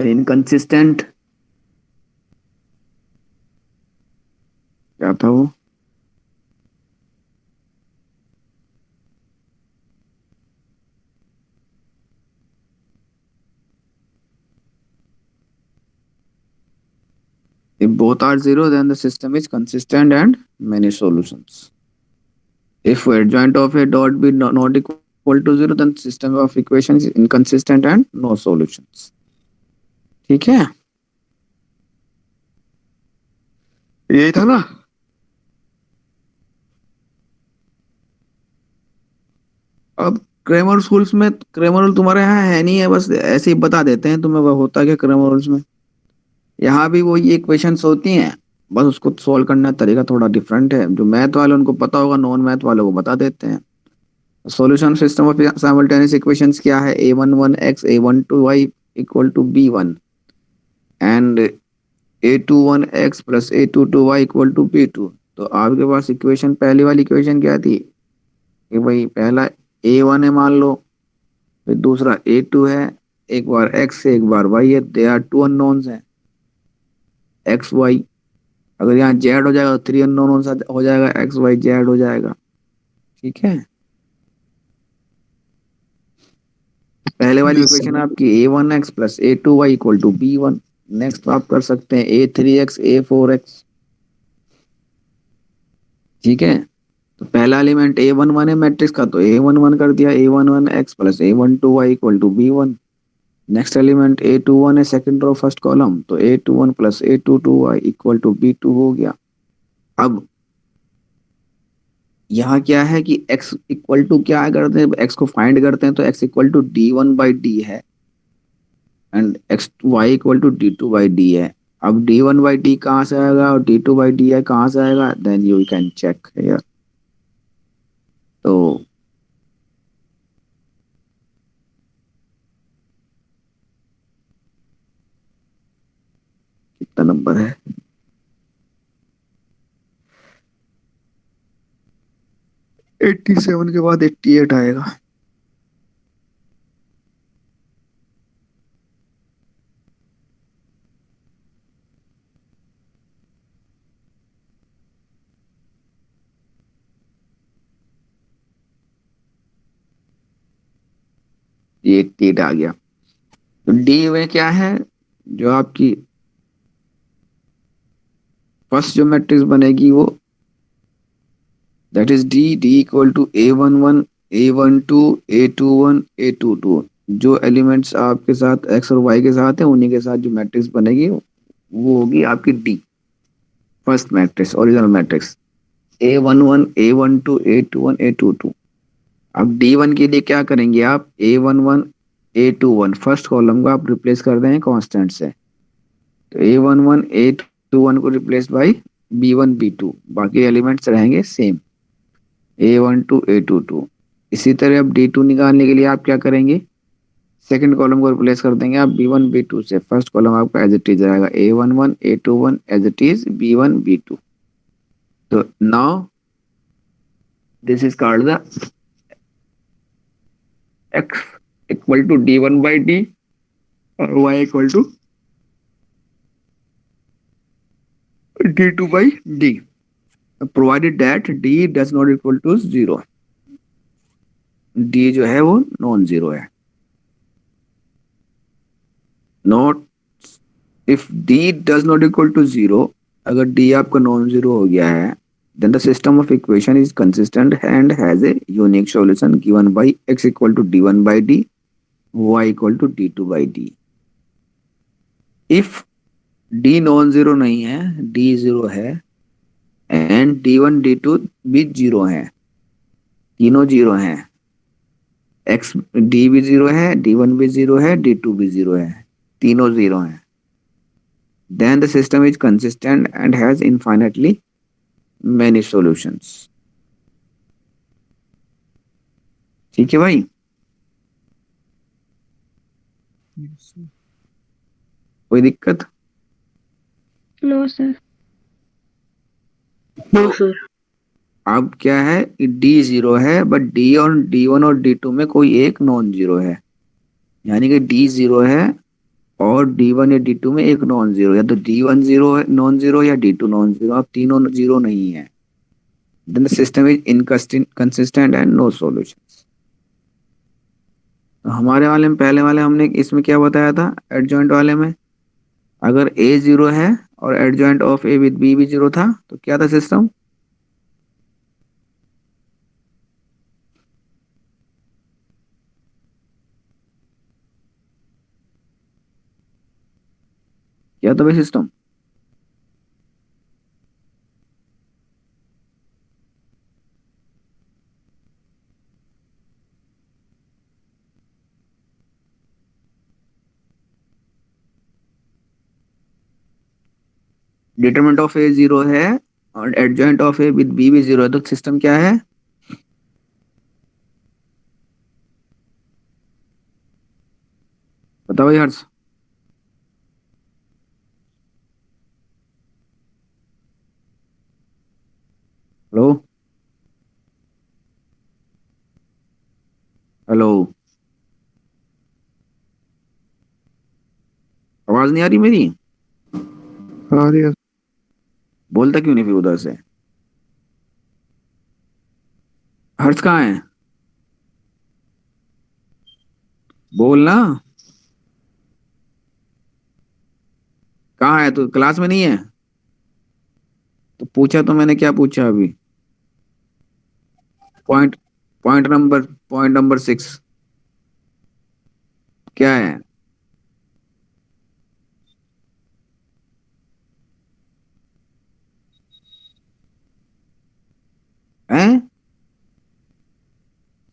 Inconsistent क्या था वो? If both are zero, then the system is consistent and many solutions. If adjoint of a dot be not equal to zero, then system of equations is inconsistent and no solutions. ठीक है, यही था ना? अब Cramer rules में, Cramer rule तुम्हारे यहाँ है नहीं है, बस ऐसे ही बता देते हैं तुम्हें वह होता क्या क्रेमर रूल्स में। यहाँ भी वही इक्वेशंस होती हैं, बस उसको सॉल्व करने का तरीका थोड़ा डिफरेंट है। जो मैथ वाले उनको पता होगा, नॉन मैथ वालों को बता देते हैं। Solution system of simultaneous equations क्या है? a11x a12y equal to b1 and a21x plus a22y equal to b2। तो आपके पास इक्वेशन, पहली वाली इक्वेशन क्या थी कि भाई पहला a1 है मान लो, फिर दूसरा a2 है, एक बार x है एक बार y है, दे आर टू अननोन्स हैं x y। अगर यहाँ z हो जाएगा तो थ्री अननोन हो जाएगा, x y z हो जाएगा। ठीक है, पहले वाली यस इक्वेशन सर। आपकी a1x plus a2y equal to b1। Next आप कर सकते हैं a3x a4x। ठीक है, तो पहला एलिमेंट a11 है मैट्रिक्स का, तो a11 कर दिया, a11x plus a12y equal to b1। Next element a21 है सेकंड रो फर्स्ट कॉलम, तो a21 plus a22y equal to b2 हो गया। अब यहाँ क्या है कि x इक्वल टू क्या करते हैं, x को फाइंड करते हैं, तो x इक्वल टू d1/d है and x y equal to d2/d है। अब d1/d कहाँ से आएगा और d2/d है कहाँ से आएगा, then you can check here. तो कितना नंबर है? 87 के बाद 88 आएगा। ये 88 आ गया। तो डी में क्या है, जो आपकी फर्स्ट जो मैट्रिक्स बनेगी वो, that is D equal to a11 a12 a21 a22। जो एलिमेंट्स आपके साथ x और y के साथ है उन्हीं के साथ जो मैट्रिक्स बनेगी वो होगी आपकी D, first matrix, original matrix a11 a12 a21 a22। अब d1 के लिए क्या करेंगे आप, a11 a21 फर्स्ट कॉलम को आप रिप्लेस कर देंगे कांस्टेंट से, तो a11 a21 को रिप्लेस बाय b1 b2, बाकी एलिमेंट्स रहेंगे सेम a12 a22। इसी तरह अब d2 निकालने के लिए आप क्या करेंगे, सेकंड कॉलम को रिप्लेस कर देंगे आप b1 b2 से, फर्स्ट कॉलम आपका एज इट इज रहेगा a11 a21 as it is b1 b2। तो now this is called the x equal to d1/d और y equal to d2/d, provided that d does not equal to 0। d जो है वो non zero है। Not, if d does not equal to 0, अगर d आपका non zero हो गया है, then the system of equation is consistent and has a unique solution given by x equal to d1/d, y equal to d2/d। if d non zero नहीं है, d zero है and d1 d2 भी zero है, तीनों zero हैं, x d भी zero है, d1 भी जीरो है, d2 भी जीरो है, तीनों जीरो हैं, then the system is consistent and has infinitely many solutions। ठीक है भाई, कोई दिक्कत? No sir. No sir. अब क्या है कि डी जीरो है, बट डी और D1 और D2 में कोई एक नॉन जीरो है, यानी कि डी जीरो है और D1 या D2 में एक नॉन जीरो, या तो D1 जीरो है नॉन जीरो या D2 नॉन जीरो, अब तीनों जीरो नहीं है, then the system is inconsistent and no solution. हमारे वाले में, पहले वाले हमने इसमें क्या बताया था एडजॉइंट वाले में, अगर ए जीरो है और adjoint of A with B भी जीरो था तो क्या था सिस्टम? क्या था भाई system? Determinant of A zero है और adjoint of A with B भी जीरो है, तो सिस्टम क्या है? बताओ भाई हर्ष। हेलो। हेलो। आवाज नहीं आ रही मेरी? आ रही है। बोलता क्यों नहीं फिर उधर से? हर्ष कहाँ है? बोलना। कहाँ है तू, क्लास में नहीं है? तो पूछा तो मैंने, क्या पूछा अभी? पॉइंट पॉइंट नंबर 6 क्या है? हैं?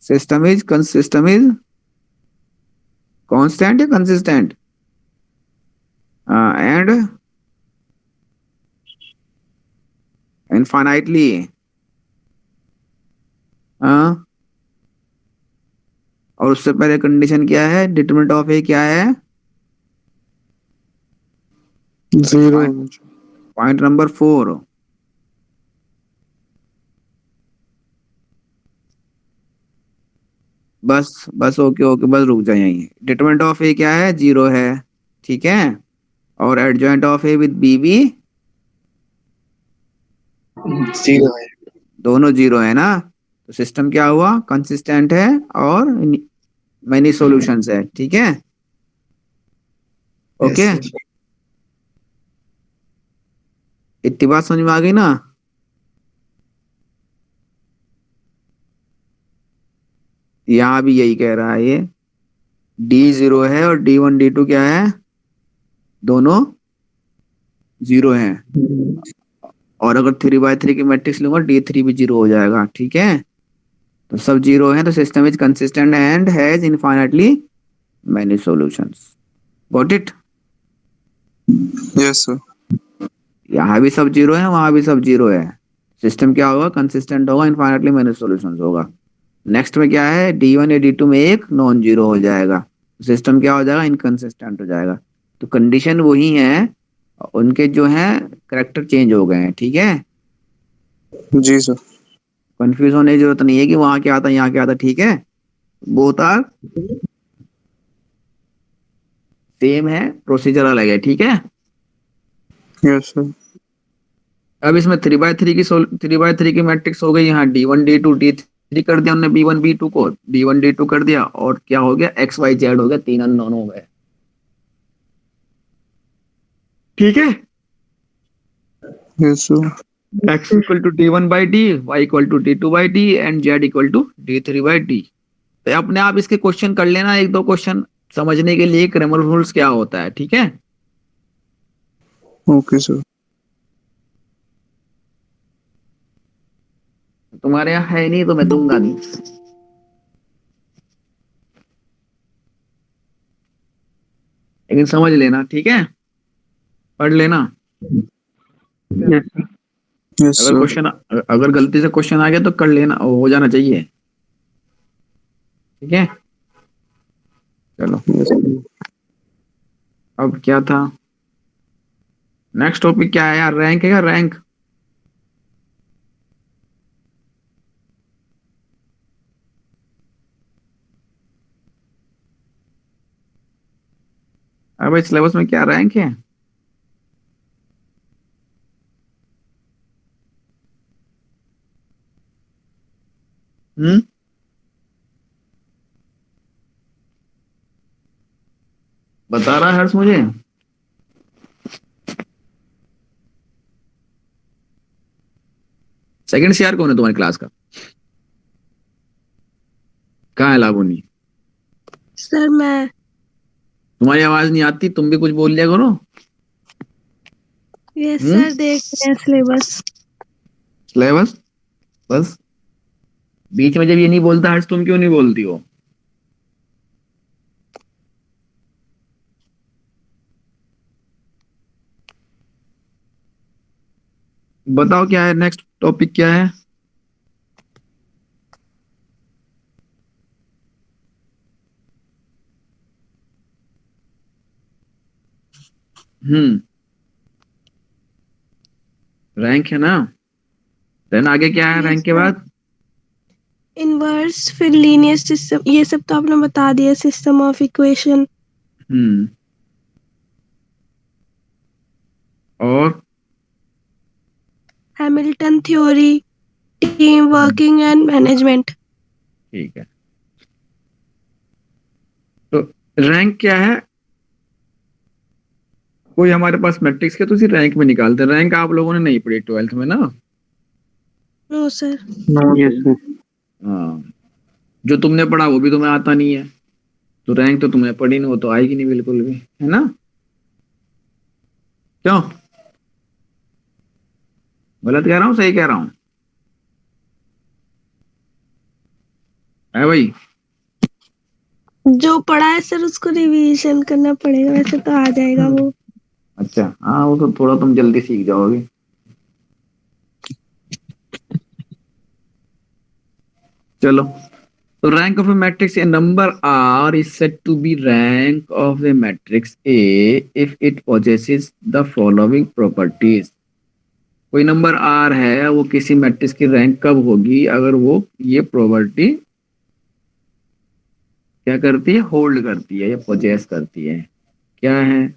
सिस्टम इज कांस्टेंट या कंसिस्टेंट? And infinitely. और उससे पहले कंडीशन क्या है, डिटरमिनेंट ऑफ ए क्या है? जीरो पॉइंट होना चाहिए। Point number 4। बस बस, ओके ओके, बस रुक जाए यहीं। डिटरमिनेंट ऑफ ए क्या है? जीरो है, ठीक है। और adjoint of A with B भी जीरो है। दोनों जीरो है ना, तो सिस्टम क्या हुआ? कंसिस्टेंट है और मैनी सॉल्यूशंस है, ठीक है। Yes okay, sir. इतनी बात समझ में आ गई ना? यहाँ भी यही कह रहा है ये, डी जीरो है और D1 D2 क्या है? दोनों जीरो हैं। और अगर 3 by 3 की मैट्रिक्स लूंगा, D3 भी जीरो हो जाएगा, ठीक है। तो सब जीरो है, तो system is consistent and has infinitely many solutions. Got it? Yes sir. यहाँ भी सब जीरो है, वहां भी सब जीरो है, सिस्टम क्या होगा? कंसिस्टेंट होगा, इनफाइनाइटली मैनी सॉल्यूशंस होगा। नेक्स्ट में क्या है, D1 या D2 में एक नॉन जीरो हो जाएगा, सिस्टम क्या हो जाएगा? इनकंसिस्टेंट हो जाएगा। तो कंडीशन वही है, उनके जो है करेक्टर चेंज हो गए हैं, ठीक है। जी सर। कंफ्यूज होने की जरूरत नहीं है कि वहां क्या आता यहाँ क्या आता, ठीक है। बोथ आर सेम है, प्रोसीजर अलग है, ठीक है। Yes sir. अब इसमें 3 by 3 की मैट्रिक्स हो गई, यहाँ D1 D2 D3 कर दिया हमने, B1 B2 को D1 D2 कर दिया, और क्या हो गया? XYZ हो गया, तीन अननोन हो गए, ठीक है। Yes sir. X equal to D1 by D, Y equal to D2 by D and Z equal to D3 by D। तो अपने आप इसके क्वेश्चन कर लेना, एक दो क्वेश्चन समझने के लिए क्रैमर रूल्स क्या होता है, ठीक है। Okay sir. तुम्हारे यहाँ है नहीं तो मैं दूंगा नहीं, लेकिन समझ लेना, ठीक है। पढ़ लेना। Yes sir. यस अगर सर। क्वेश्चन, अगर गलती से क्वेश्चन आ गया तो कर लेना, हो जाना चाहिए, ठीक है। चलो, यस सर। अब क्या था? नेक्स्ट टॉपिक क्या है यार? रैंक है क्या? रैंक। अब भाई सिलेबस में क्या रैंक है? हम्म, बता रहा है हर्ष मुझे। सेकंड सीआर कौन है तुम्हारी क्लास का? कहाँ है लाबोनी? सर मैं। तुम्हारी आवाज नहीं आती, तुम भी कुछ बोल लिया करो। यस हम्म, सर, देख रहे हैं सिलेबस। सिलेबस बस। बीच में जब ये नहीं बोलता हर्ष, तुम क्यों नहीं बोलती हो? बताओ क्या है, नेक्स्ट टॉपिक क्या है? हम्म, रैंक है ना। देन आगे क्या है यस रैंक के सर। बाद? इनवर्स, फिर लीनियर सिस्टम, ये सब तो आपने बता दिया। सिस्टम ऑफ इक्वेशन, हम्म, और Hamilton theory, team working and management. ठीक है। तो रैंक क्या है? कोई हमारे पास मैट्रिक्स के तो उसी रैंक में निकालते हैं। रैंक आप लोगों ने नहीं पढ़ी 12th में ना? No sir. No yes sir. हाँ, जो तुमने पढ़ा वो भी तुम्हें आता नहीं है, तो रैंक तो तुमने पढ़ी नहीं, वो तो आएगी नहीं बिल्कुल भी, है ना? क्यों? गलत कह रहा हूँ, सही कह रहा हूँ? है भाई? जो पढ़ा है सर उसको रिवीजन करना पड़ेगा, वैसे तो आ जाएगा वो। अच्छा, हाँ, वो तो थोड़ा तुम जल्दी सीख जाओगे। चलो, so rank of a matrix A number R is said to be rank of a matrix A if it possesses the following properties. कोई नंबर R है, वो किसी मैट्रिक्स की रैंक कब होगी? अगर वो ये प्रॉपर्टी क्या करती है, होल्ड करती है या पोजेस करती है। क्या है?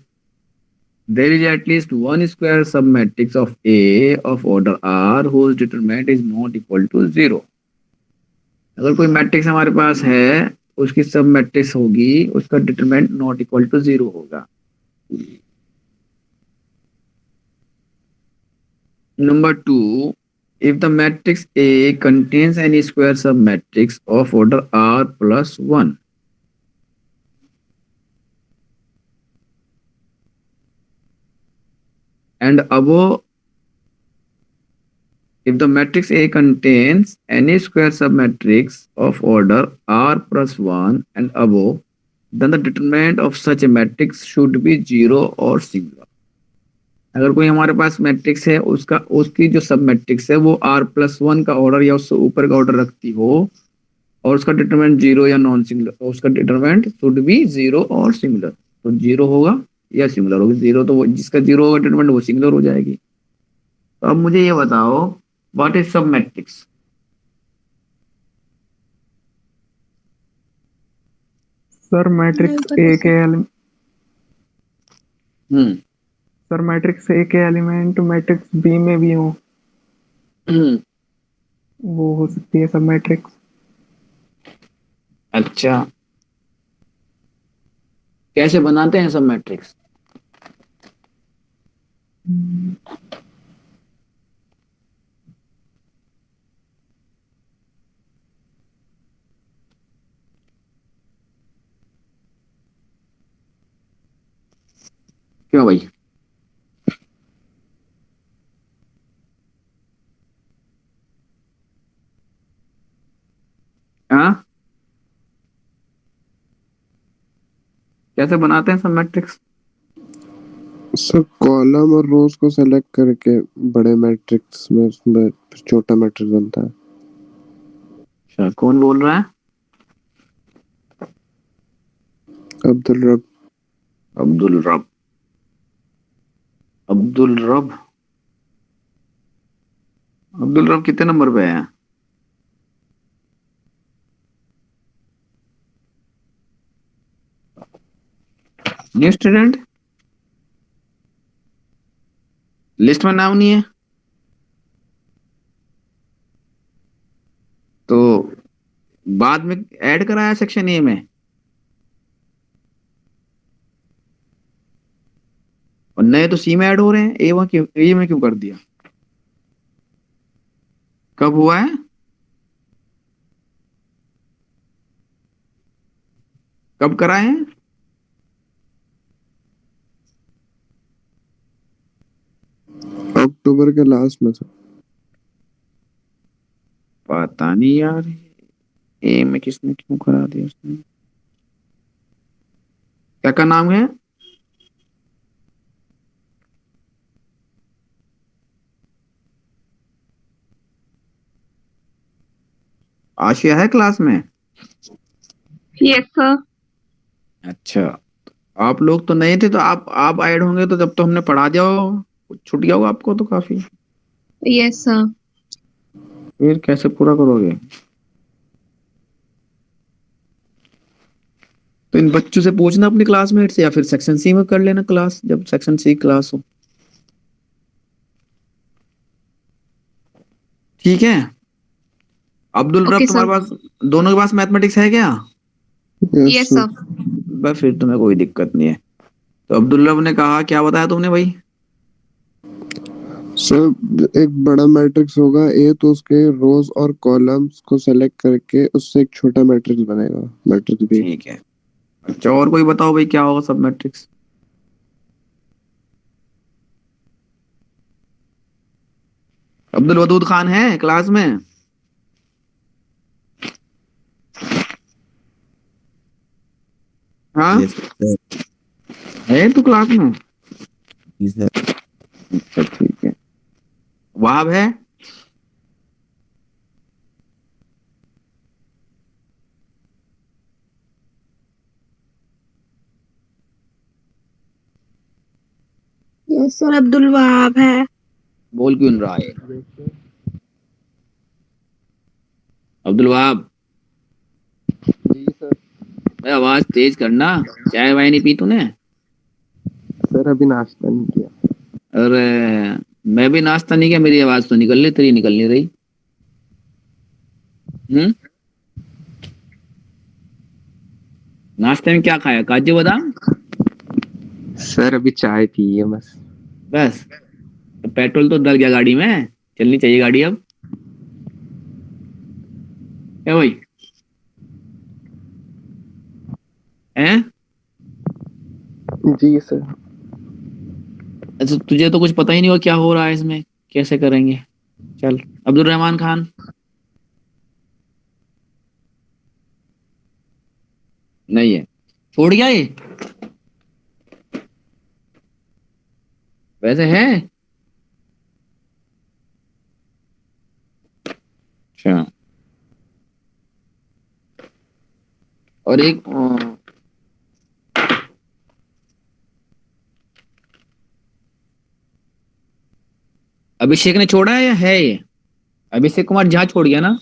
There is at least one square submatrix of A of order R whose determinant is not equal to zero. अगर कोई मैट्रिक्स हमारे पास है, उसकी सब मैट्रिक्स होगी, उसका determinant not equal to zero होगा। Number two, if the matrix A contains any square submatrix of order R plus 1 and above, if the matrix A contains any square submatrix of order R plus 1 and above, then the determinant of such a matrix should be zero or singular. अगर कोई हमारे पास matrix है, उसका उसकी जो सब matrix है वो R+1 का ऑर्डर या उससे ऊपर का ऑर्डर रखती हो, और उसका डिटरमिनेंट जीरो या नॉन सिंगुलर, तो उसका डिटरमिनेंट शुड बी जीरो और सिंगुलर। तो जीरो होगा या सिंगुलर होगा। जीरो तो वो जिसका जीरो होगा डिटरमिनेंट, वो सिंगुलर हो जाएगी। तो अब मुझे ये बताओ, व्हाट इज सब मैट्रिक्स? सर नहीं मैट्रिक्स पता ए सर। के हम्म, सर मैट्रिक्स ए के एलिमेंट मैट्रिक्स बी में भी हो, हम्म, वो हो सकती है सब मैट्रिक्स। अच्छा, कैसे बनाते हैं सब मैट्रिक्स? क्यों भाई? हाँ, कैसे बनाते हैं सब मैट्रिक्स? सर कॉलम और रोज को सेलेक्ट करके बड़े मैट्रिक्स में उसमें फिर छोटा मैट्रिक्स बनता है। अच्छा, कौन बोल रहा है? अब्दुल रब। अब्दुल रब। अब्दुल रब। अब्दुल रब कितने नंबर पे है? न्यू स्टूडेंट, लिस्ट में नाम नहीं है तो बाद में ऐड कराया सेक्शन ए में, और नए तो सी में ऐड हो रहे हैं, ए में क्यों, ए में क्यों कर दिया? कब हुआ है? कब कराए हैं? अक्टूबर के लास्ट में सर। पता नहीं यार, ए में किसने क्यों करा दिया उसने। क्या का नाम है? आशिया है क्लास में? Yes sir. अच्छा, आप लोग तो नए थे तो आप ऐड होंगे तो जब तो हमने पढ़ा दिया हो, कुछ छूट गया होगा आपको तो काफी। Yes sir. फिर कैसे पूरा करोगे? तो इन बच्चों से पूछना अपनी क्लासमेट से, या फिर सेक्शन सी में कर लेना क्लास जब सेक्शन सी क्लास हो। ठीक है। अब्दुल रब, ओके तुम्हारे सर। पास दोनों के पास मैथमेटिक्स है क्या? Yes yes sir. सर। बस फिर तुम्हें कोई दिक्कत नहीं है। तो अब्दुल रब ने कहा, क्या बताया तुमने भाई? सर एक बड़ा मैट्रिक्स होगा ए, तो उसके रोज और कॉलम्स को सेलेक्ट करके उससे एक छोटा मैट्रिक्स बनेगा, मैट्रिक्स बी। ठीक है। अच्छा, और कोई बताओ भाई क्या होगा सब मैट्रिक्स? अब्दुल वदूद खान है क्लास में? हाँ, यस सर। है तू क्लास में? जी सर। अच्छा ठीक है। वहाब है? यस सर, अब्दुल वहाब है। बोल क्यों नहीं रहा है? अब्दुल वहाब, जी सर। भाई आवाज तेज करना। चाय वाय नहीं पी तूने? सर अभी नाश्ता नहीं किया। अरे, मैं भी नाश्ता नहीं किया, मेरी आवाज तो निकल रही, तेरी निकल नहीं रही। हम्म। नाश्ते में क्या खाया, काजू बादाम? सर अभी चाय पी है बस। बस? तो पेट्रोल तो डल गया गाड़ी में, चलनी चाहिए गाड़ी अब। क्या भाई? हैं? जी सर। अच्छा, तुझे तो कुछ पता ही नहीं होगा क्या हो रहा है इसमें, कैसे करेंगे। चल, अब्दुल रहमान खान। नहीं है, छोड़ गया ये? वैसे है? अच्छा। और एक अभिषेक ने छोड़ा है या है ये? अभिषेक कुमार झा छोड़ गया ना?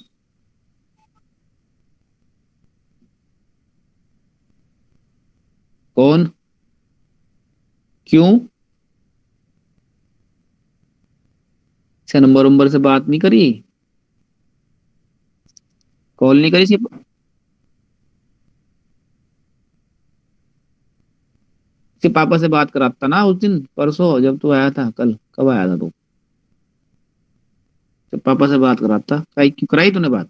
कौन? क्यों? से नंबर नंबर से बात नहीं करी, कॉल नहीं करी सिर्फ? सिर्फ पापा से बात कराता ना उस दिन परसों जब तू आया था, कल कब आया था तू? सिर्फ पापा से बात कराता, क्यों कराई तूने बात?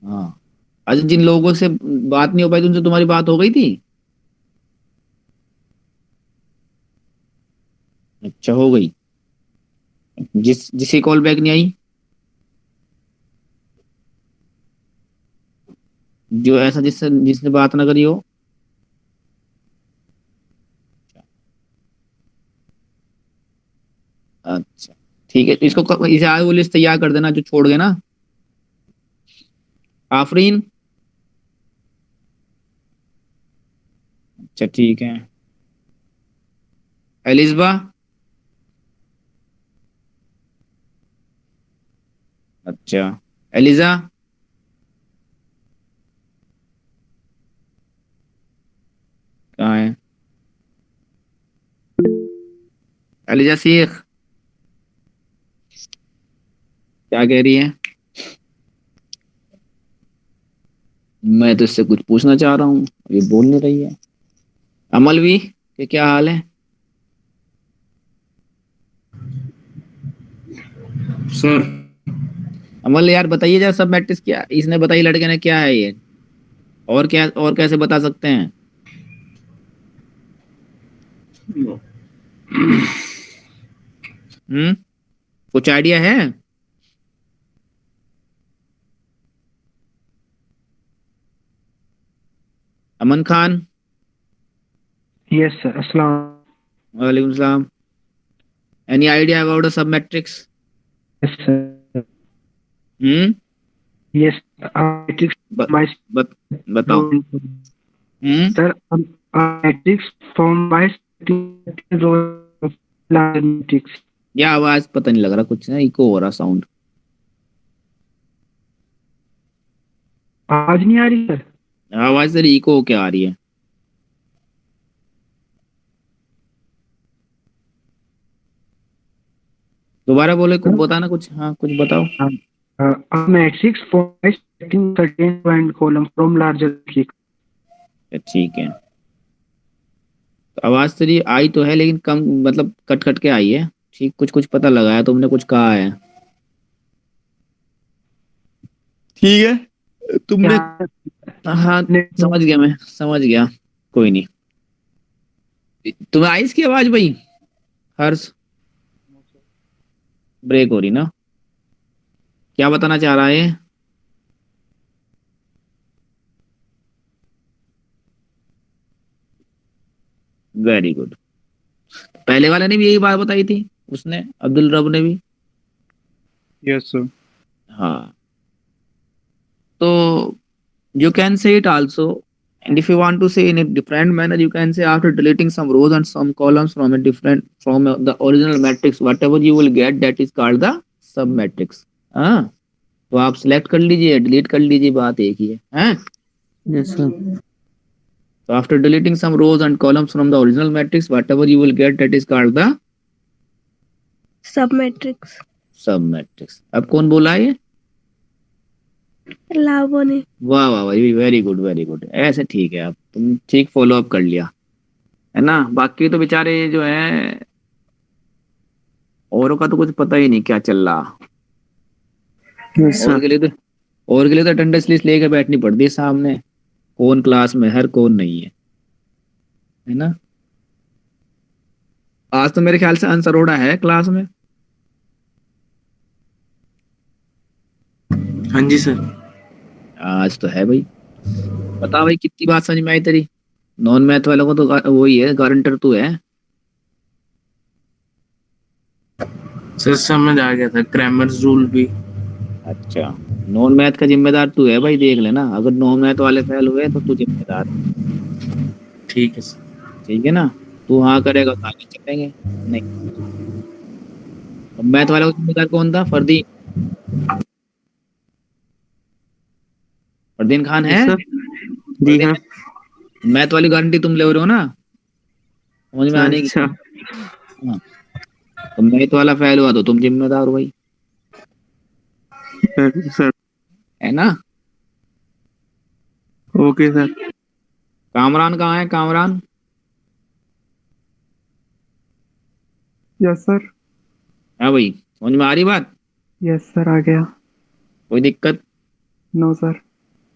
हाँ। अच्छा, जिन लोगों से बात नहीं हो पाई, तुमसे तुम्हारी बात हो गई थी? अच्छा, हो गई। जिसकी कॉल बैक नहीं आई, जो ऐसा जिससे जिसने बात ना करी हो। अच्छा ठीक है, इसको इसे आज वो लिस्ट तैयार कर देना जो छोड़ गए ना। आफरीन। अच्छा ठीक है। एलिजबा। अच्छा। एलिजा। अलीजा शेख क्या कह रही है? मैं तो इससे कुछ पूछना चाह रहा हूँ, ये बोल नहीं रही है। अमलवी के क्या हाल है? सर अमल यार बताइए जरा, सब मैट्रिक्स क्या, इसने बताई लड़के ने, क्या है ये, और क्या, और कैसे बता सकते हैं? कुछ आइडिया है? अमन खान? Yes, sir. Assalam. वालेकुम सलाम। Any idea about the sub matrix? Yes, sir. Yes. Matrix ब- by बताओ। sir. Matrix formed by rows of large matrix. या आवाज पता नहीं लग रहा, कुछ ना इको हो रहा साउंड। आवाज नहीं आ रही सर? आवाज सर इको क्या आ रही है? दोबारा बोले, कुछ बताना कुछ, हाँ कुछ बताओ। A matrix formed by selecting certain row and column from larger matrix. ठीक है, तो आवाज तेरी आई तो है लेकिन कम, मतलब कट कट के आई है। ठीक, कुछ कुछ पता लगाया, तुमने कुछ कहा है। ठीक है, तुमने, हाँ समझ गया, मैं समझ गया, कोई नहीं। तुम्हें आई इसकी आवाज भाई? हर्ष ब्रेक हो रही ना? क्या बताना चाह रहा है? Very good. पहले वाले ने भी यही बात बताई थी उसने, अब्दुल रब ने भी। Yes sir. हाँ, तो you can say it also, and if you want to say in a different manner, you can say after deleting some rows and some columns from the original matrix, whatever you will get, that is called the sub matrix। हाँ, तो आप select कर लीजिए, delete कर लीजिए, बात एक ही है। हाँ, yes sir. so after deleting some rows and columns from the original matrix, whatever you will get, that is called the सब मैट्रिक्स। sub matrix। अब कौन बोला है ये? लाभो ने। वाह वाह वाह, वेरी गुड वेरी गुड, ऐसे ठीक है, अब तुम ठीक फॉलो अप कर लिया है ना। बाकी तो बेचारे जो है, औरों का तो कुछ पता ही नहीं क्या चल रहा। यस और के लिए तो, और के लिए तो अटेंडेंस लिस्ट लेके बैठनी पड़ती है सामने, कौन क्लास में है कौन नहीं है ना। आज तो मेरे ख्याल से आंसर ओड़ा है क्लास में। हाँ जी सर। आज तो है भाई। बता भाई, कितनी बात समझ में आई तेरी? नॉन मैथ वालों को तो वही है, गारंटर तू है। सर समझ आ गया था, क्रैमर्स रूल भी। अच्छा, नॉन मैथ का जिम्मेदार तू है भाई, देख लेना, अगर नॉन मैथ वाले फेल हुए तो तू जिम्मेदार। ठीक है सर। ठीक है ना, तू हाँ करेगा तो आगे चलेंगे, नहीं मैथ वाला का जिम्मेदार कौन था? फरदीन, फरदीन खान है। जी हाँ। मैथ वाली गारंटी तुम ले रहे हो ना, समझ में आने की। अच्छा हाँ, तो मैथ वाला फेल हुआ तो तुम जिम्मेदार हो भाई, सर। है ना। Okay sir. कामरान कहाँ है? Kamran, yes sir. हाँ भाई, समझ में आ रही बात? यस सर, आ गया। कोई दिक्कत? No sir.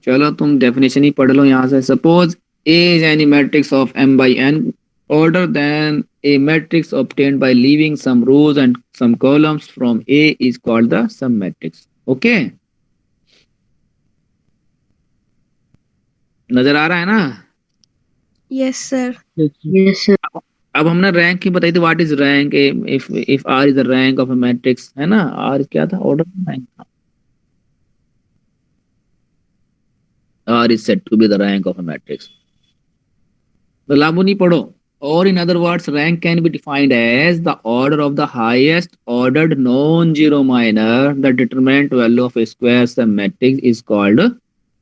चलो तुम डेफिनेशन ही पढ़ लो यहाँ से। Suppose A is any matrix of m by n order than a matrix obtained by leaving some rows and some columns from A is called the sum matrix। Okay, नजर आ रहा है ना? Yes sir. Yes, sir. अब हमने rank की बताई थी, what is rank, if R is the rank of a matrix, है ना। R क्या था? ऑर्डर रैंक था। R is said to be the rank of a matrix। तो लाभो नहीं पढ़ो। Or in other words, rank can be defined as the order of the highest ordered non-zero minor. The determinant value of a square sum matrix is called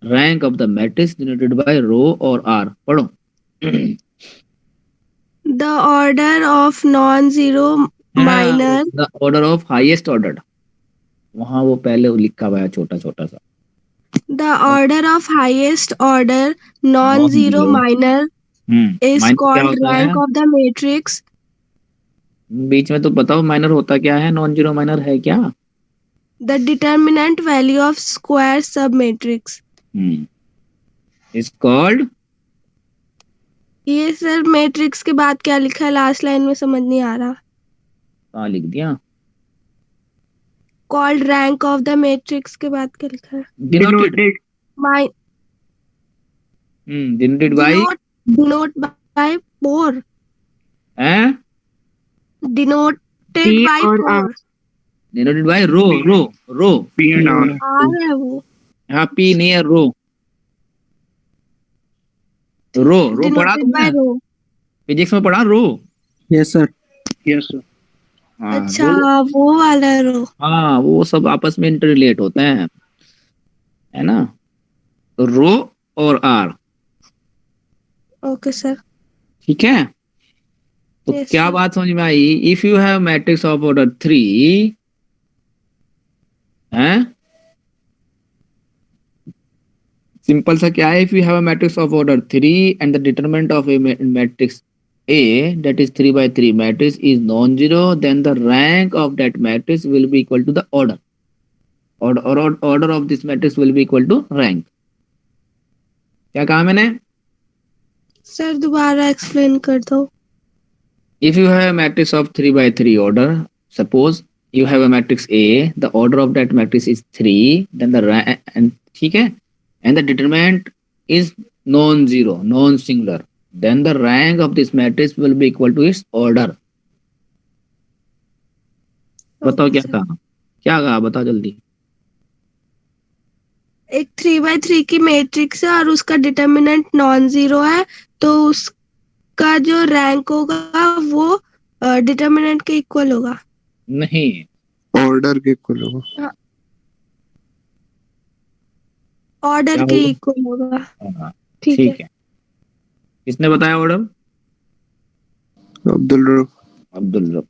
rank of the matrix denoted by rho or R। पढ़ो। The order of non zero minor the order of highest order, वहां वो पहले लिखा हुआ है छोटा छोटा सा। The order of highest order non zero Non-zero। Minor is minor क्या कॉल्ड होता है? Rank of the matrix. बीच में तो बताओ माइनर होता क्या है, नॉन जीरो माइनर है क्या? The determinant value of square सब मैट्रिक्स। इज कॉल्ड, ये सर मैट्रिक्स के बाद क्या लिखा है लास्ट लाइन में समझ नहीं आ रहा। कहाँ लिख दिया? Called rank of the matrix के बाद क्या लिखा है? Denoted. My denoted by, denote by 4, हैं? डिनोटेड P बाय और 4 denoted by row, row row. P and R. R है वो। हाँ, पी नहीं है, रो। रो रो पढ़ा डिनोटेड बाय तुमने रो। फिजिक्स में, पढ़ा row? Yes sir. Yes, sir. हाँ अच्छा रो। वो वाला रो। हाँ, वो सब आपस में इंटर रिलेट होते हैं, है ना? तो रो और आर, ओके सर। ठीक है। तो Yes, क्या sir. बात समझ में आई? If you have matrix of order 3, है सिंपल सा क्या है, if you have a matrix of order 3 and the determinant of A matrix A, that is 3 by 3 matrix is non-zero, then the rank of that matrix will be equal to the order. Order of this matrix will be equal to rank. क्या कहा मैंने? Sir दोबारा explain कर दो। If you have a matrix of 3 by 3 order, suppose you have a matrix A, the order of that matrix is 3, then the rank, and ठीक है, and the determinant is non-zero, non-singular, then the rank of this matrix will be equal to its order. बताओ क्या कहा, क्या कहा, बताओ जल्दी। एक 3 by 3 की मैट्रिक्स है और उसका डिटर्मिनेंट नॉन जीरो है, तो उसका जो रैंक होगा वो डिटर्मिनेंट के इक्वल होगा। नहीं, ऑर्डर के इक्वल होगा। ऑर्डर क्या के होगा? इक्वल होगा। हाँ, ठीक ठीक है। किसने बताया ऑर्डर? अब्दुल रब। अब्दुल रब।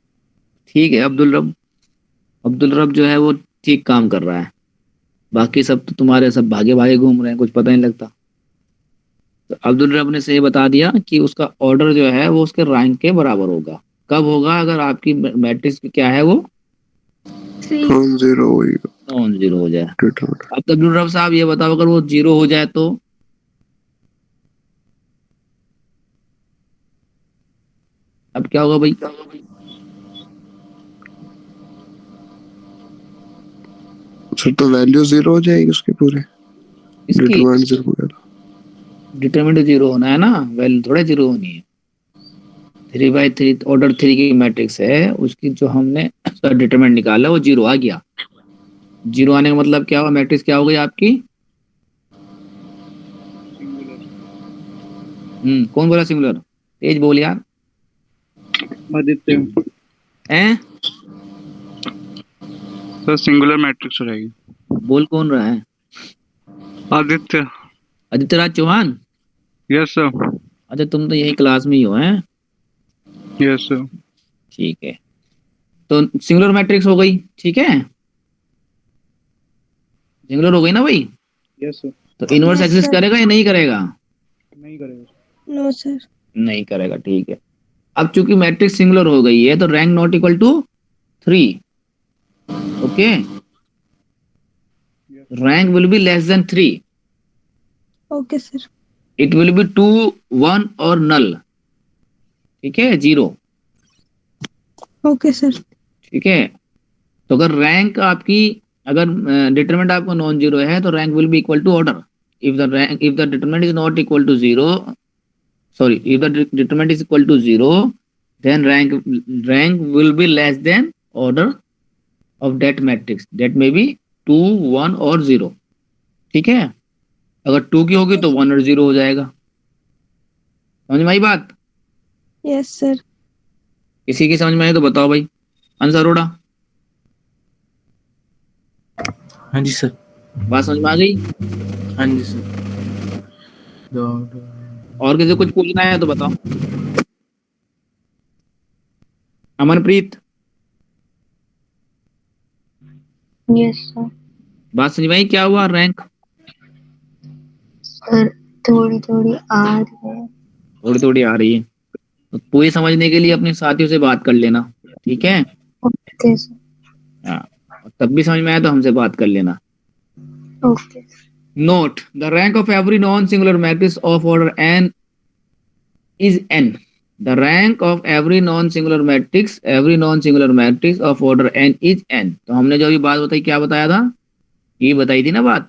ठीक है, अब्दुल रब जो है वो ठीक काम कर रहा है, बाकी सब तो तुम्हारे सब भागे भागे घूम रहे हैं, कुछ पता नहीं लगता। तो अब्दुल रब ने सही बता दिया कि उसका ऑर्डर जो है वो उसके रैंक के बराबर होगा। कब होगा? अगर आपकी मैट्रिक्स क्या है, वो नॉन जीरो होगा, नॉन जीरो हो जाए। डिटरमिनेंट। अब अब्दुल रब साहब ये बताओ, अगर वो जीरो हो जाए तो? अब क्या होगा भाई? सर तो वैल्यू जीरो हो जाएगी उसके पूरे, इसकी डिटरमिनेंट जीरो होगा। डिटरमिनेंट जीरो होना है ना, वैल्यू थोड़ा जीरो होनी है। 3 by 3 ऑर्डर 3 की मैट्रिक्स है, उसकी जो हमने डिटरमिनेंट निकाला वो जीरो आ गया। जीरो आने का मतलब क्या हुआ? मैट्रिक्स क्या हो गई आपकी? कौन बोला सिंगुलर? तेज बोल यार। आदित्य। हैं? सर सिंगुलर मैट्रिक्स हो जाएगी। बोल कौन रहा है? आदित्य। आदित्य राज चौहान। Yes sir. अच्छा, तुम तो यही क्लास में ही हो, हैं? Yes sir. ठीक है, तो सिंगुलर मैट्रिक्स हो गई, ठीक है, सिंगुलर हो गई ना भाई? Yes sir. तो इनवर्स Yes, एग्जिस्ट sir. करेगा या नहीं करेगा? नहीं करेगा। No sir. नहीं करेगा, ठीक है। अब चूंकि मैट्रिक्स सिंगुलर हो गई है तो rank not equal to 3, okay, rank will be less than 3, okay sir. It will be 2, 1 और नल, ठीक है, 0, ओके सर। ठीक है। तो अगर रैंक आपकी, अगर डिटरमिनेंट आपका नॉन जीरो है तो rank will be equal to order. If the determinant is not equal to zero, sorry, if the determinant is equal to 0, then rank will be less than order of that matrix, that may be 2, 1 और 0, ठीक है। अगर 2 की होगी तो 1 और 0 हो जाएगा। समझ में आई बात? Yes sir. किसी की समझ में आई तो बताओ भाई, आंसर अरोड़ा। हाँ जी सर। बात समझ में आ गई? हाँ जी सर। और किसी को कुछ पूछना है तो बताओ। अमनप्रीत। Yes, sir. बात समझ में आई क्या हुआ रैंक? सर थोड़ी थोड़ी आ रही है। थोड़ी थोड़ी आ रही है तो पूरी समझने के लिए अपने साथियों से बात कर लेना, ठीक है? Okay sir. हाँ, और तब भी समझ में आया तो हमसे बात कर लेना। Okay. Note, the rank of every non-singular matrix of order n is n. The rank of every non-singular matrix of order n is n. तो हमने जो अभी बात बताई क्या बताया था? ये बताई थी ना बात।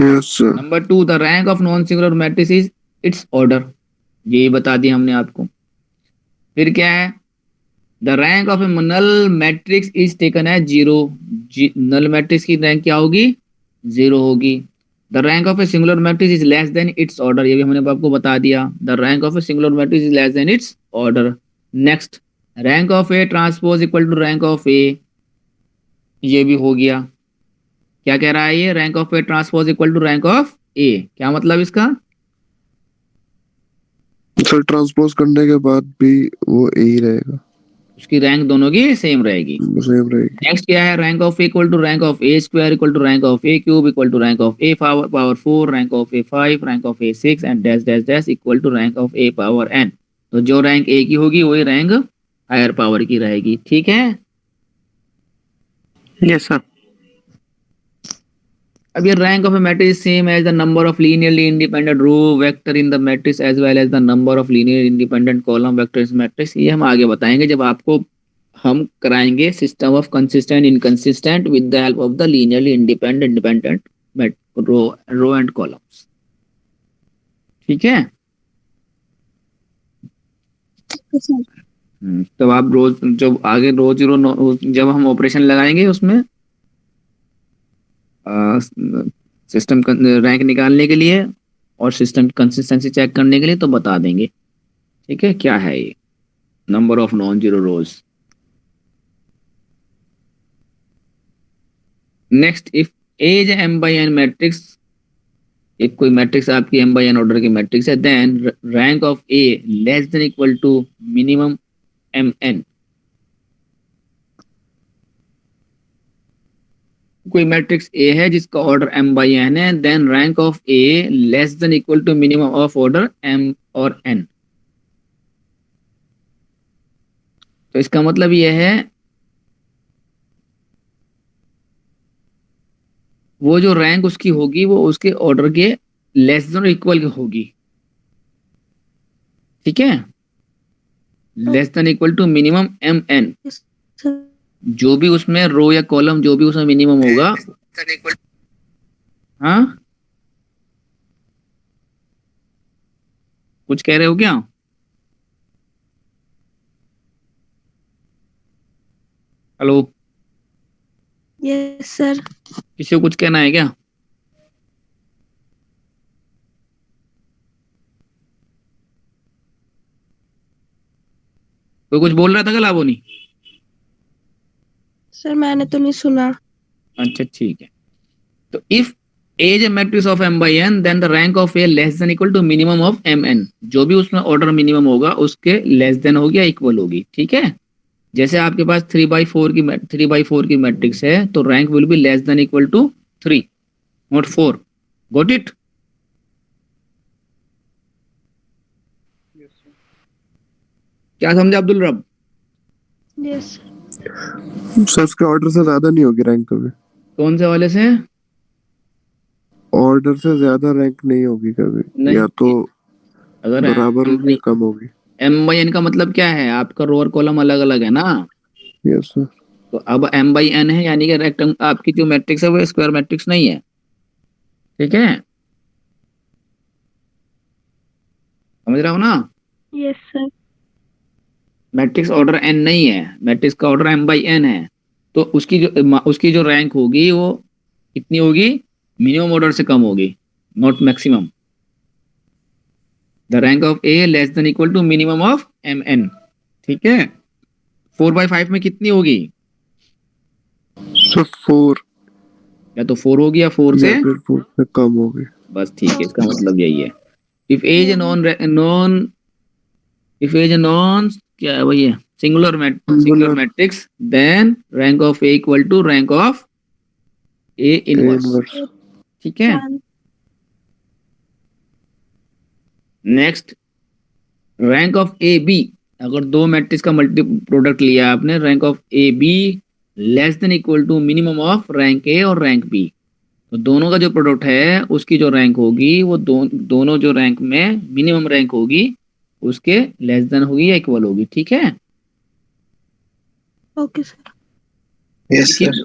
Yes, sir. Number 2, the rank of non-singular matrix is its order. ये बता दिया हमने आपको। फिर क्या है? The rank of a null matrix is taken as 0. null matrix की रैंक क्या होगी? 0 होगी। The rank of a singular matrix is less than its order. ये भी हमने आपको बता दिया। The rank of a singular matrix is less than its order. Next, rank of a transpose equal to rank of a. ये भी हो गया। क्या कह रहा है ये? rank of a transpose equal to rank of a. क्या मतलब इसका? सर ट्रांसपोज करने के बाद भी वो ए ही रहेगा, उसकी रैंक दोनों की सेम रहेगी। सेम रहेगी। नेक्स्ट क्या है? Rank of A equal to rank of A square equal to rank of A cube equal to rank of A power 4 rank of A 5 rank of A 6 and dash dash dash equal to rank of A power N. तो जो rank A की होगी वही rank higher power की रहेगी, ठीक है? Yes sir. अब ये rank of A matrix same as the number of linearly independent row vector in the matrix as well as the number of linear independent column vector इस matrix. ये हम आगे बताएंगे जब आपको हम कराएंगे system of consistent inconsistent with the help of the linearly independent row and columns, ठीक है? तो आप रोज जब आगे रो जीरो जब हम ऑपरेशन लगाएंगे उसमें सिस्टम रैंक निकालने के लिए और सिस्टम कंसिस्टेंसी चेक करने के लिए तो बता देंगे, ठीक है? क्या है ये number of non zero rows. Next, if A is m by n matrix, एक कोई मैट्रिक्स आपकी m by n ऑर्डर की मैट्रिक्स है, then rank of A less than equal to minimum mn। कोई मैट्रिक्स ए है जिसका order m by n है, then rank of A less than equal to minimum of order m और n। तो इसका मतलब यह है वो जो रैंक उसकी होगी वो उसके ऑर्डर के लेस देन इक्वल होगी, ठीक है? Less than equal to minimum mn। जो भी उसमें रो या कॉलम जो भी उसमें मिनिमम होगा, हाँ कुछ कह रहे हो क्या? Hello, yes sir. किसी को कुछ कहना है क्या? कोई कुछ बोल रहा था क्या लाबोनी? सर मैंने तो नहीं सुना। अच्छा ठीक है। तो if A is a matrix of m by n, then the rank of A less than equal to minimum of mn। जो भी उसमें ऑर्डर मिनिमम होगा उसके लेस देन होगी या इक्वल होगी, ठीक है? जैसे आपके पास 3/4 की मैट्रिक्स है तो rank will be less than equal to 3 not 4। Got it? क्या समझे अब्दुल रब? यस सर उसके ऑर्डर से ज्यादा नहीं होगी रैंक कभी, कौन से वाले से? ऑर्डर से ज्यादा रैंक नहीं होगी कभी, नहीं। या तो अगर बराबर होगी कम होगी। m by n का मतलब क्या है? आपका रो और कॉलम अलग अलग है ना। Yes sir. तो अब m by n है यानी कि रेक्टेंगल आपकी जो मैट्रिक्स है वो स्क्वायर मैट्रिक्स नहीं है, ठीक है? समझ रहा हो ना? Yes sir. Matrix order n नहीं है, मैट्रिक्स का ऑर्डर m by n है। तो उसकी जो रैंक होगी वो कितनी होगी? मिनिमम ऑर्डर से कम होगी, not maximum. The rank of A less than equal to minimum of mn, ठीक है? 4/5 में कितनी होगी? सर 4 या तो 4 होगी या 4 से या फिर 4 से कम होगी। बस ठीक है, इसका मतलब यही है। इफ एज नॉन क्या है वही है singular matrix, then rank of A equal to rank of A inverse. ठीक है. Next rank of A B, अगर दो मैट्रिक्स का मल्टी प्रोडक्ट लिया आपने, rank of A B less than equal to minimum of rank A और rank B, तो दोनों का जो प्रोडक्ट है उसकी जो रैंक होगी वो दोनों जो रैंक में मिनिमम रैंक होगी उसके लेस देन होगी या इक्वल होगी. ठीक है. Okay sir. Yes sir.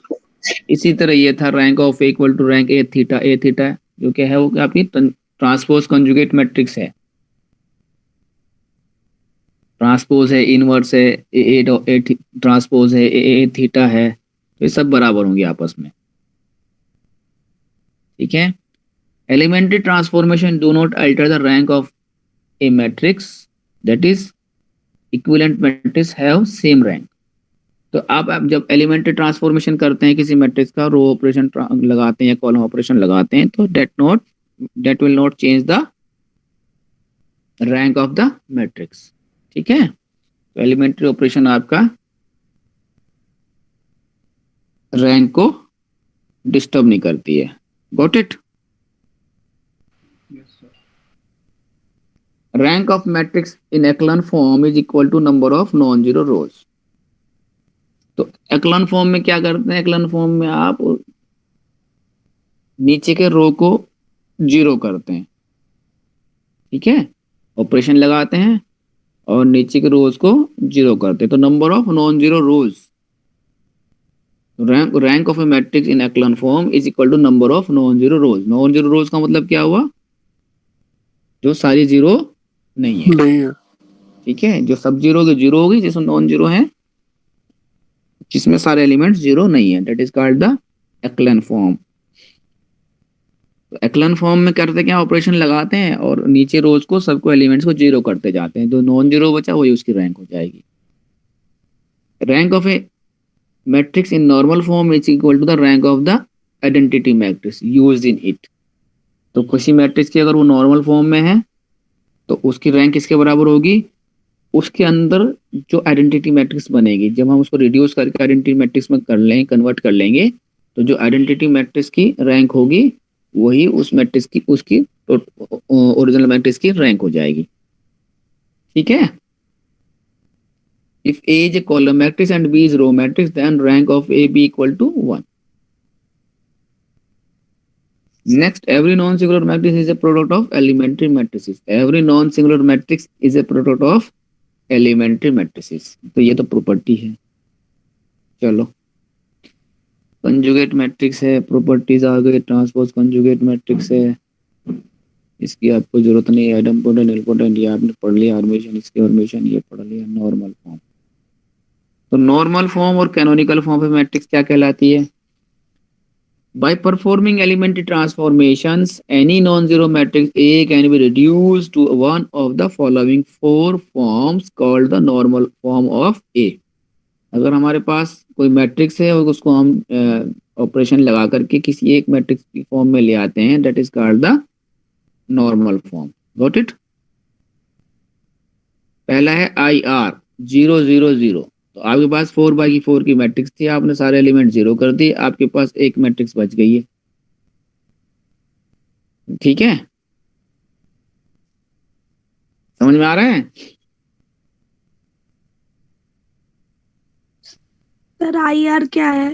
इसी तरह ये था rank of A equal to rank A theta, जो क्या है वो आपकी ट्रांसपोज कंजुगेट मैट्रिक्स है. ट्रांसपोज है, इनवर्स है, ए ट्रांसपोज है, ए थीटा है, तो ये सब बराबर होंगे आपस में. ठीक है. Elementary transformation do not alter the rank of A matrix, that is equivalent matrix have same rank. तो आप जब एलिमेंट्री ट्रांसफॉर्मेशन करते हैं किसी मैट्रिक्स का, रो ऑपरेशन लगाते हैं या कॉलम ऑपरेशन लगाते हैं, तो that will not change the rank of the matrix. ठीक है. तो एलिमेंट्री ऑपरेशन आपका रैंक को डिस्टर्ब नहीं करती है. Got it. Rank of matrix in echelon form is equal to number of non zero rows. तो एक्लन फॉर्म में क्या करते हैं, एक्लन फॉर्म में आप नीचे के रो को जीरो करते हैं. ठीक है. ऑपरेशन लगाते हैं और नीचे के रोज को जीरो करते हैं, तो number of non zero rows, rank of A matrix in echelon form is equal to number of non zero rows. Non zero rows का मतलब क्या हुआ, जो सारी जीरो नहीं है. ठीक है. जो सब जीरो के जीरो होगी, जिसमें नॉन जीरो है, जिसमें सारे एलिमेंट्स जीरो नहीं है, that is called the एक्लन form. तो एक्लन फॉर्म में करते क्या, ऑपरेशन लगाते हैं और नीचे रोज को सबको एलिमेंट्स को जीरो करते जाते हैं, जो नॉन जीरो बचा वही उसकी रैंक हो जाएगी. Rank of A matrix in normal form is equal to the rank of the identity matrix used in it. तो किसी मैट्रिक्स की अगर वो नॉर्मल फॉर्म में है तो उसकी रैंक किसके बराबर होगी, उसके अंदर जो आइडेंटिटी मैट्रिक्स बनेगी, जब हम उसको रिड्यूस करके आइडेंटिटी मैट्रिक्स में कर लेंगे, कन्वर्ट कर लेंगे, तो जो आइडेंटिटी मैट्रिक्स की रैंक होगी वही उस मैट्रिक्स की, उसकी ओरिजिनल मैट्रिक्स की रैंक हो जाएगी. ठीक है. If A is a column matrix and B is row matrix, then rank of A B equal to 1. Next, every non-singular matrix is a product of elementary matrices. Every non-singular matrix is a product of elementary matrices. तो ये तो property है. चलो, conjugate matrix है, properties आ गई. Transpose conjugate matrix है, इसकी आपको जरूरत नहीं है. एडम्पोटेंट, इम्पोर्टेंट, ये आपने पढ़ लिया. हर्मिशन, इसकी हर्मिशन ये पढ़ लिया. नॉर्मल फॉर्म, तो नॉर्मल फॉर्म और कैनोनिकल फॉर्म पे मैट्रिक्स क्या कहलाती है. By performing elementary transformations, any non-zero matrix A can be reduced to one of the following four forms called the normal form of A. अगर हमारे पास कोई matrix है और उसको हम ऑपरेशन लगा करके किसी एक मैट्रिक्स की फॉर्म में ले आते हैं, that is called the normal form. Got it? पहला है IR 0 0 0. तो आपके पास 4/4 की मैट्रिक्स थी, आपने सारे एलिमेंट जीरो कर दिए, आपके पास एक मैट्रिक्स बच गई है. ठीक है. समझ में आ रहा है. सर IR क्या है.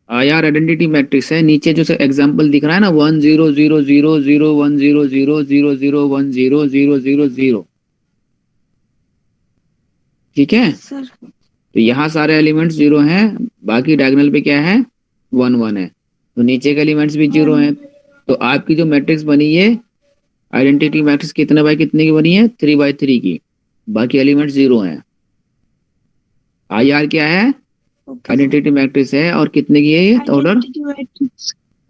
IR आइडेंटिटी मैट्रिक्स है. नीचे जो एग्जांपल दिख रहा है ना, 1 0 0 0 0 1 0 0 0 0 1 0 0 0 0. ठीक है सर. तो यहाँ सारे एलिमेंट्स जीरो हैं, बाकी डायगोनल पे क्या है, 1 1 है, तो नीचे के एलिमेंट्स भी जीरो हैं. तो आपकी जो मैट्रिक्स बनी है, आइडेंटिटी मैट्रिक्स कितने बाय कितने की बनी है, 3/3 की, बाकी एलिमेंट्स जीरो हैं. IR क्या है, आइडेंटिटी मैट्रिक्स है, और कितने की है ये,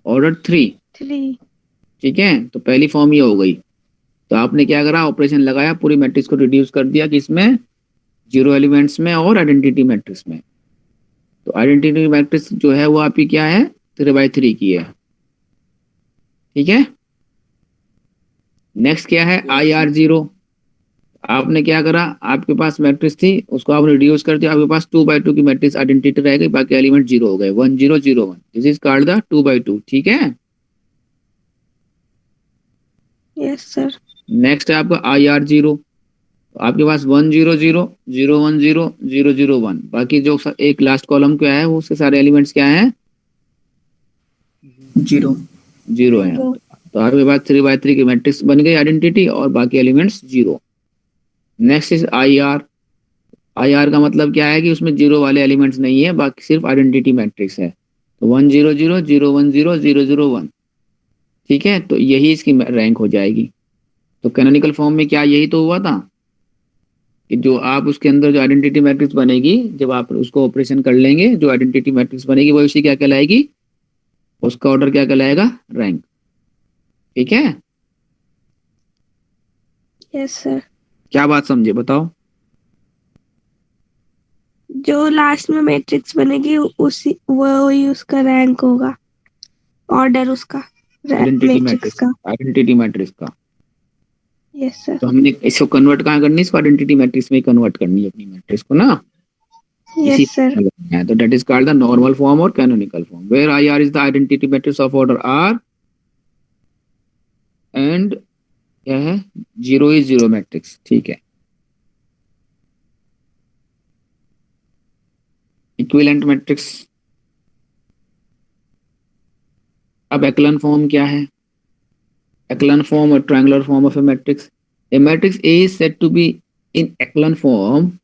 ऑर्डर 3. ठीक है. तो पहली फॉर्म ये हो गई. तो आपने क्या करा, ऑपरेशन लगाया, पूरी मैट्रिक्स को रिड्यूस कर दिया किसमें, जीरो एलिमेंट्स में और आइडेंटिटी मैट्रिक्स में. तो आइडेंटिटी मैट्रिक्स जो है वो आपकी क्या है, 3/3 की है. ठीक है. नेक्स्ट क्या है, IR0. आपने क्या करा, आपके पास मैट्रिक्स थी, उसको आपने रिड्यूस कर दिया, आपके पास 2/2 की मैट्रिक्स आइडेंटिटी रह गई, बाकी एलिमेंट 0 हो गए, 1 0 0 1। This is called the 2/2। ठीक है। Yes sir. नेक्स्ट है आपका IR0। आपके पास 1 0 0 0 1 0 0 0 1, बाकी जो एक लास्ट कॉलम क्या है, वो उसके सारे एलिमेंट्स क्या हैं, 0 0 है। तो आपके पास 3/3 की मैट्रिक्स बन गई आइडेंटिटी, और बाकी elements 0। Next is IR। IR का मतलब क्या है कि उसमें 0 वाले एलिमेंट्स नहीं है, बाकी सिर्फ आइडेंटिटी मैट्रिक्स है। तो 1 0 0 0 1 0 0 0 1। ठीक है, तो यही इसकी रैंक हो जाएगी। तो कैनोनिकल फॉर्म में क्या यही तो हुआ था कि जो आप उसके अंदर जो आइडेंटिटी मैट्रिक्स बनेगी, जब आप उसको ऑपरेशन कर लेंगे, जो आइडेंटिटी मैट्रिक्स बनेगी वो उसी क्या कहलाएगी, उसका ऑर्डर क्या कहलाएगा, रैंक। ठीक है। Yes sir. क्या बात समझे, बताओ। जो लास्ट में मैट्रिक्स बनेगी उसी वही उसका रैंक होगा, ऑर्डर उसका आइडेंटिटी मैट्रिक्स मैट्रिक्स, का। आइडेंटिटी मैट्रिक्स का। Yes sir. तो हमने इसको कन्वर्ट कहाँ करनी है, इसको आइडेंटिटी मैट्रिक्स में कन्वर्ट करनी है अपनी मैट्रिक्स को ना, इसी यस सर। है। तो that is called the normal form और canonical form, where IR is the identity matrix of order R and क्या है, 0 इज 0 मैट्रिक्स। ठीक है। Equivalent matrix. अब एक्लन फॉर्म क्या है, echelon form or triangular form of a matrix. A matrix A is said to be in echelon form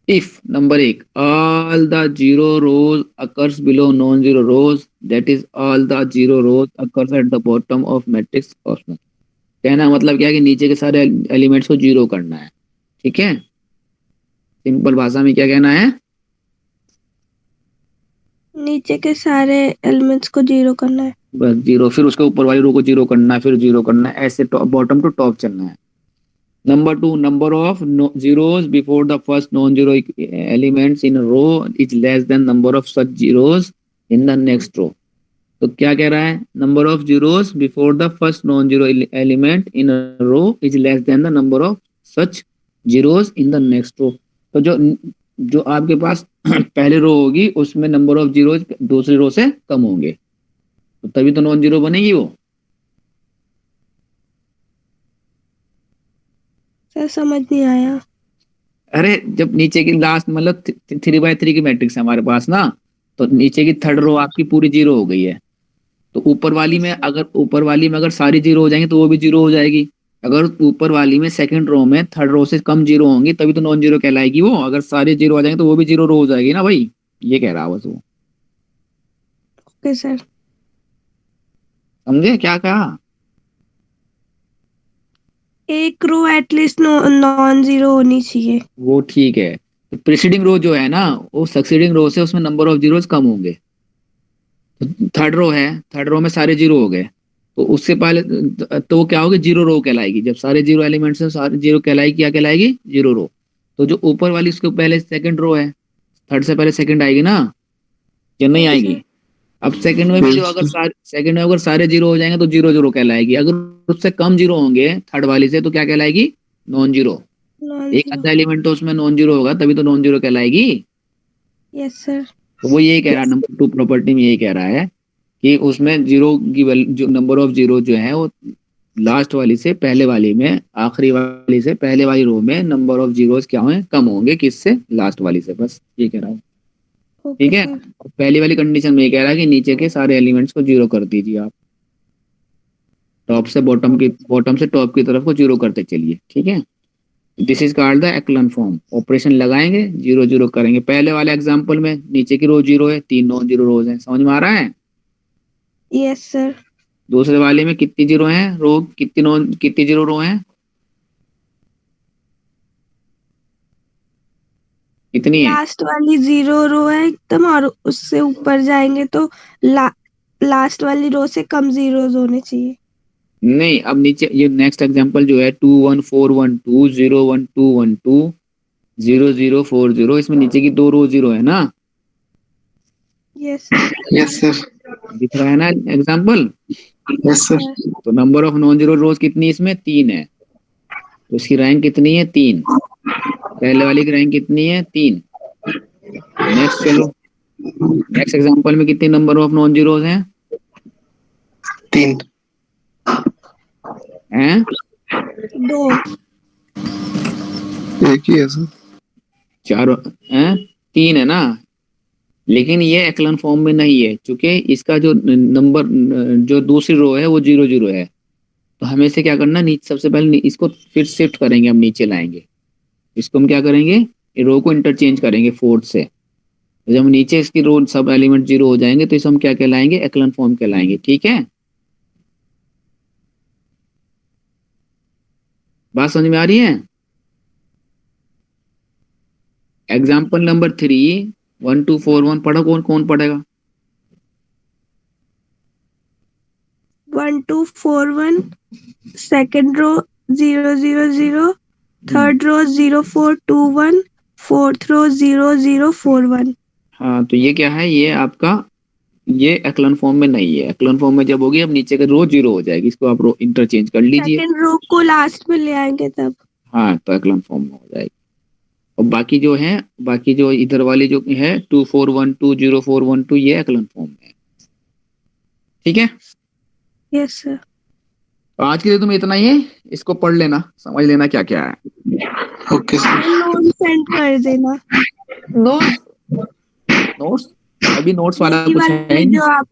if number 1 all the 0 rows occurs below non-zero rows, that is all the 0 rows occurs at the bottom of matrix cosmos. कहना मतलब क्या है कि नीचे के सारे elements को 0 करना है। ठीक है, सिंपल भाषा में क्या कहना है, नीचे के सारे एलिमेंट्स को 0 करना है। बस 0, फिर उसके ऊपर वाली रो को 0 करना है, फिर 0 करना है, ऐसे बॉटम टू टॉप चलना है। Number 2, number of zeros before the first non-zero elements in a row is less than number of such zeros in the next row. तो क्या कह रहा है, number of zeros before the first non-zero element in a row is less than the number of such zeros in the next row. तो जो आपके पास पहले रो होगी उसमें नंबर ऑफ जीरोज दूसरी रो से कम होंगे, तो तभी तो नॉन जीरो बनेगी वो। सर समझ नहीं आया। अरे जब नीचे की लास्ट मतलब 3/3 की मैट्रिक्स है हमारे पास ना, तो नीचे की थर्ड रो आपकी पूरी 0 हो गई है, तो ऊपर वाली में अगर सारी 0 हो जाएंगी तो वो भी 0 हो जाएगी। अगर ऊपर वाली में सेकंड रो में थर्ड रो से कम 0 होंगी तभी तो नॉन 0 कहलाएगी वो, अगर सारे 0 आ जाएंगे तो वो भी 0 रो हो जाएगी ना भाई, ये कह रहा बस वो। Okay sir. समझे क्या कहा, एक रो एटलीस्ट नॉन जीरो होनी चाहिए। वो ठीक है। तो प्रीसीडिंग रो जो है ना, वो सक्सीडिंग रो से उसमें नंबर ऑफ जीरोस कम होंगे। तो थर्ड रो है, थर्ड रो में सारे 0 हो गए, तो उससे पहले तो वो क्या होगी, 0 रो कहलाएगी। जब सारे 0 एलिमेंट्स हैं सारे 0 कहलाएगी, क्या कहलाएगी, 0 रो। तो जो ऊपर वाली उसके पहले सेकंड रो है, थर्ड से पहले सेकंड आएगी ना, या नहीं आएगी। अब सेकंड में भी जो सेकंड में अगर सारे 0 हो जाएंगे तो 0 0 कहलाएगी। अगर उससे कम 0 होंगे थर्ड वाली से तो क्या कहलाएगी, नॉन 0। एक आधा एलिमेंट तो उसमें नॉन 0 होगा तभी तो नॉन 0 कहलाएगी। Yes sir. तो वो यही कह रहा है, नंबर 2 प्रॉपर्टी में यही कह रहा है कि उसमें 0 की जो नंबर ऑफ 0 जो है वो लास्ट वाली से पहले वाली में, आखिरी वाली से पहले वाली रो में नंबर ऑफ जीरोस क्या होंगे, कम होंगे, किससे, लास्ट वाली से। बस ये कह रहा है। ठीक है, पहली वाली कंडीशन में ये कह रहा है कि नीचे के सारे एलिमेंट्स को 0 कर दीजिए आप, टॉप से बॉटम से टॉप की तरफ को 0 करते चलिए। ठीक है, this is called the एक्लन form. Operation लगाएंगे 0 0 करेंगे। पहले वाले एग्जांपल में नीचे की रो 0 है, 3 नॉन 0 रोज हैं, समझ में आ रहा है। Yes sir. दूसरे वाले में कितनी 0 हैं, रो कितनी 0 रो हैं, कितनी है, लास्ट वाली 0 रो है एकदम, और उससे ऊपर जाएंगे तो लास्ट वाली रो से कम जीरोस होने चाहिए। नहीं, अब नीचे ये नेक्स्ट एग्जांपल जो है 2 1 4 1 2 0 1 2 1 2 0 0 4 0, इसमें नीचे की 2 रो 0 है ना। Yes yes sir. दिख रहा है ना एग्जांपल। Yes sir. तो number of non zero rows कितनी इसमें, 3 है। तो इसकी रैंक कितनी है 3, पहले वाली की रैंक कितनी है 3। नेक्स्ट चलो, नेक्स्ट एग्जांपल में कितने नंबर ऑफ नॉन जीरोज हैं 3 हैं 2 एक ही है सर। 4 हैं 3 है ना, लेकिन ये एक्लन फॉर्म में नहीं है क्योंकि इसका जो नंबर जो दूसरी रो है वो 0 0 है। तो हमें से क्या करना, नीचे सबसे पहले इसको फिर शिफ्ट करेंगे, हम नीचे लाएंगे इसको। हम क्या करेंगे, रो को इंटरचेंज करेंगे 4 से। तो जब नीचे इसकी रो सब एलिमेंट 0 हो जाएंगे तो इसे हम क्या कहलाएंगे, एक्लन फॉर्म कहलाएंगे। ठीक है, बात समझ में आ रही है। एग्जाम्पल नंबर 3 1 2 4 1 पढ़ो, कौन कौन पढ़ेगा। 1 2 4 1, second row 0 0 0, third row 0 4 2 1, fourth row 0 0 4 1। हाँ, तो ये क्या है, ये आपका ये एक्लन फॉर्म में नहीं है। एक्लन फॉर्म में जब होगी अब नीचे का रो 0 हो जाएगी, इसको आप रो इंटरचेंज कर लीजिए। सेकंड रो को लास्ट में ले आएंगे तब। हाँ, तो एक्लन फॉर्म में हो जाएगी। और बाकी जो है, बाकी जो इधर वाली जो है 2 4 1 2 0 4 1 2, ये एक्लन फॉर्म में है। ठीक है, यस सर। तो आज के लिए तुम इतना ही है, इसको पढ़ लेना, समझ लेना क्या क्या है। Okay sir. नोट सेंड कर देना। नोट्स अभी नोट्स वाला ये कुछ वाला है ही नहीं। जो आप